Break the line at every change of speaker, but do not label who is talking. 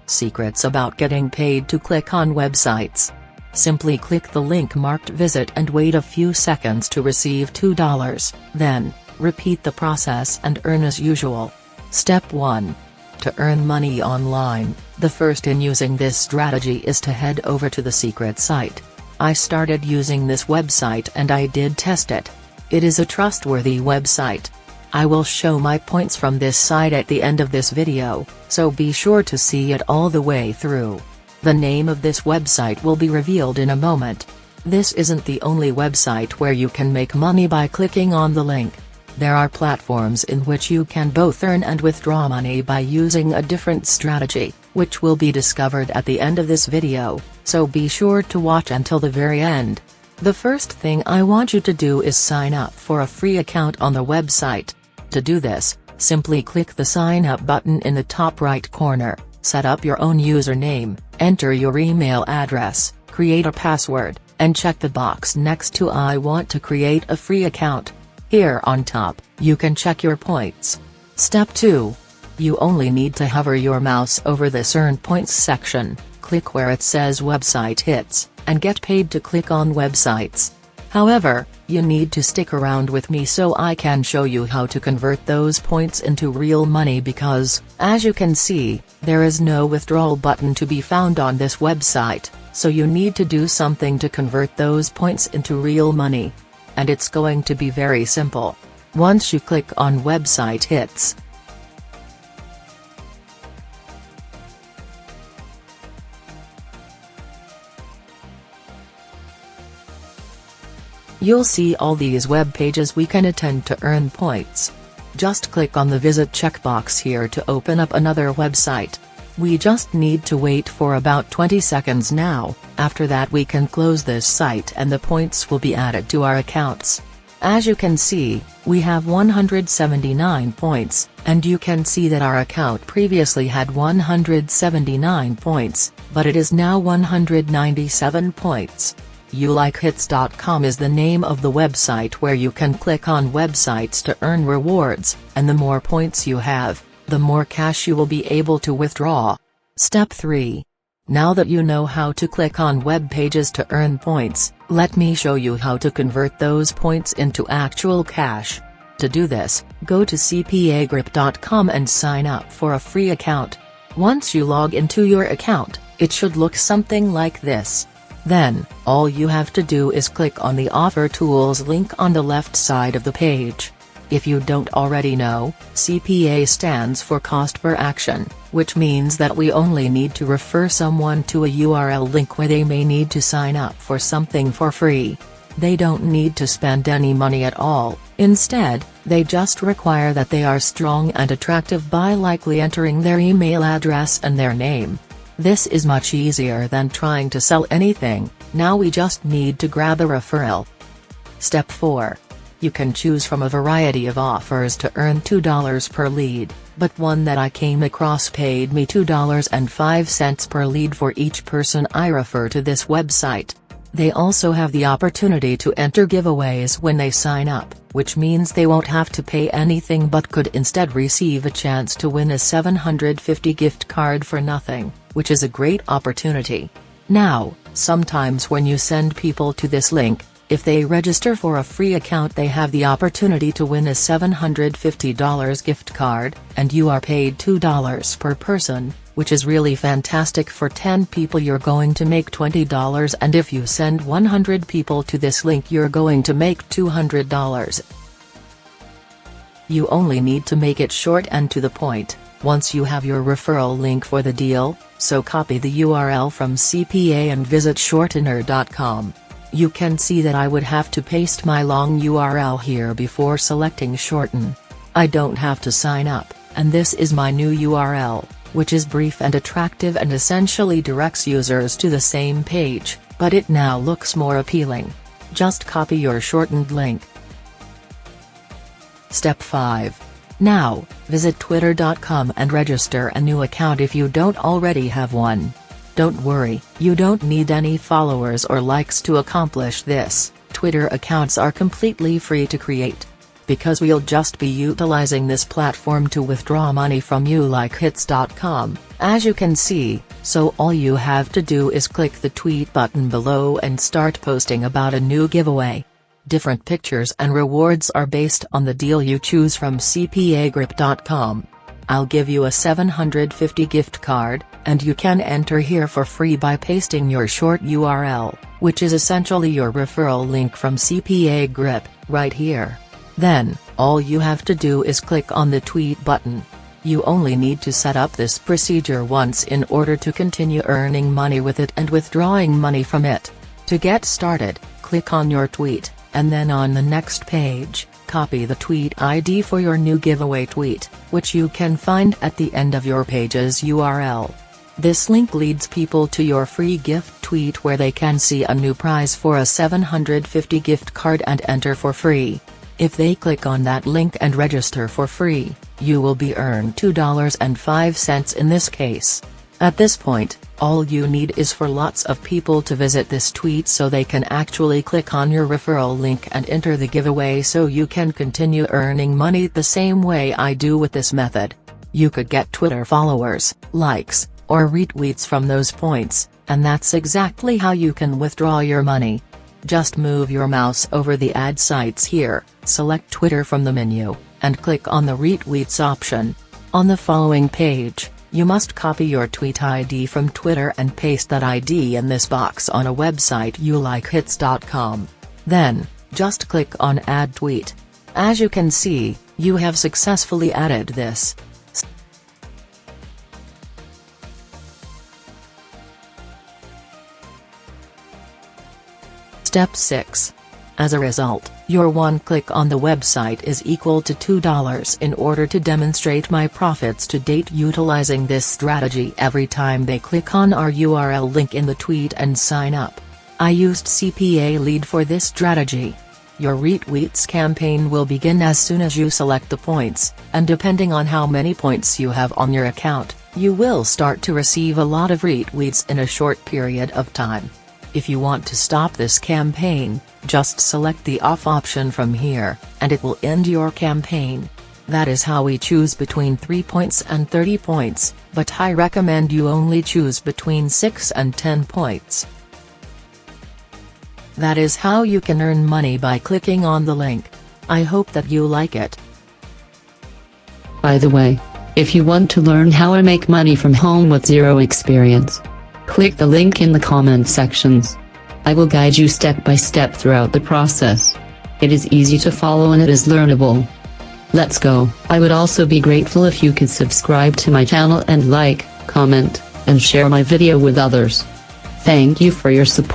Secrets about getting paid to click on websites. Simply click the link marked visit and wait a few seconds to receive $2, then, repeat the process and earn as usual. Step 1. To earn money online, the first in using this strategy is to head over to the secret site. I started using this website and I did test it. It is a trustworthy website. I will show my points from this site at the end of this video, so be sure to see it all the way through. The name of this website will be revealed in a moment. This isn't the only website where you can make money by clicking on the link. There are platforms in which you can both earn and withdraw money by using a different strategy, which will be discovered at the end of this video, so be sure to watch until the very end. The first thing I want you to do is sign up for a free account on the website. To do this, simply click the sign up button in the top right corner, set up your own username, enter your email address, create a password, and check the box next to I want to create a free account. Here on top, you can check your points. Step 2. You only need to hover your mouse over this Earn Points section, click where it says Website Hits, and get paid to click on websites. However, you need to stick around with me so I can show you how to convert those points into real money because, as you can see, there is no withdrawal button to be found on this website, so you need to do something to convert those points into real money. And it's going to be very simple. Once you click on Website Hits, you'll see all these web pages we can attend to earn points. Just click on the Visit checkbox here to open up another website. We just need to wait for about 20 seconds now, after that we can close this site and the points will be added to our accounts. As you can see, we have 179 points, and you can see that our account previously had 179 points, but it is now 197 points. highticketsale.com is the name of the website where you can click on websites to earn rewards, and the more points you have, the more cash you will be able to withdraw. Step 3. Now that you know how to click on web pages to earn points, let me show you how to convert those points into actual cash. To do this, go to cpagrip.com and sign up for a free account. Once you log into your account, it should look something like this. Then, all you have to do is click on the Offer Tools link on the left side of the page. If you don't already know, CPA stands for Cost Per Action, which means that we only need to refer someone to a URL link where they may need to sign up for something for free. They don't need to spend any money at all, instead, they just require that they are strong and attractive by likely entering their email address and their name. This is much easier than trying to sell anything. Now we just need to grab a referral. Step 4. You can choose from a variety of offers to earn $2 per lead, but one that I came across paid me $2.05 per lead for each person I refer to this website. They also have the opportunity to enter giveaways when they sign up, which means they won't have to pay anything but could instead receive a chance to win a $750 gift card for nothing, which is a great opportunity. Now, sometimes when you send people to this link, if they register for a free account they have the opportunity to win a $750 gift card, and you are paid $2 per person, which is really fantastic. For 10 people you're going to make $20, and if you send 100 people to this link you're going to make $200. You only need to make it short and to the point. Once you have your referral link for the deal, so copy the URL from CPA and visit shortener.com. You can see that I would have to paste my long URL here before selecting shorten. I don't have to sign up, and this is my new URL, which is brief and attractive and essentially directs users to the same page, but it now looks more appealing. Just copy your shortened link. Step 5. Now, visit twitter.com and register a new account if you don't already have one. Don't worry, you don't need any followers or likes to accomplish this. Twitter accounts are completely free to create. because we'll just be utilizing this platform to withdraw money from you like hits.com, as you can see, so all you have to do is click the tweet button below and start posting about a new giveaway. Different pictures and rewards are based on the deal you choose from cpagrip.com. I'll give you a $750 gift card, and you can enter here for free by pasting your short URL, which is essentially your referral link from CPA Grip, right here. Then, all you have to do is click on the tweet button. You only need to set up this procedure once in order to continue earning money with it and withdrawing money from it. To get started, click on your tweet, and then on the next page, copy the tweet ID for your new giveaway tweet, which you can find at the end of your page's URL. This link leads people to your free gift tweet where they can see a new prize for a $750 gift card and enter for free. If they click on that link and register for free, you will be earned $2.05 in this case. At this point, all you need is for lots of people to visit this tweet so they can actually click on your referral link and enter the giveaway so you can continue earning money the same way I do with this method. You could get Twitter followers, likes, or retweets from those points, and that's exactly how you can withdraw your money. Just move your mouse over the ad sites here, select Twitter from the menu, and click on the retweets option. On the following page, you must copy your tweet ID from Twitter and paste that ID in this box on a website you like hits.com. Then, just click on Add Tweet. As you can see, you have successfully added this. Step 6. As a result, your one click on the website is equal to $2 in order to demonstrate my profits to date utilizing this strategy every time they click on our URL link in the tweet and sign up. I used CPA Lead for this strategy. Your retweets campaign will begin as soon as you select the points, and depending on how many points you have on your account, you will start to receive a lot of retweets in a short period of time. If you want to stop this campaign, just select the off option from here, and it will end your campaign. That is how we choose between 3 points and 30 points, but I recommend you only choose between 6 and 10 points. That is how you can earn money by clicking on the link. I hope that you like it.
By the way, if you want to learn how I make money from home with zero experience, click the link in the comment sections. I will guide you step by step throughout the process. It is easy to follow and it is learnable. Let's go. I would also be grateful if you could subscribe to my channel and like, comment, and share my video with others. Thank you for your support.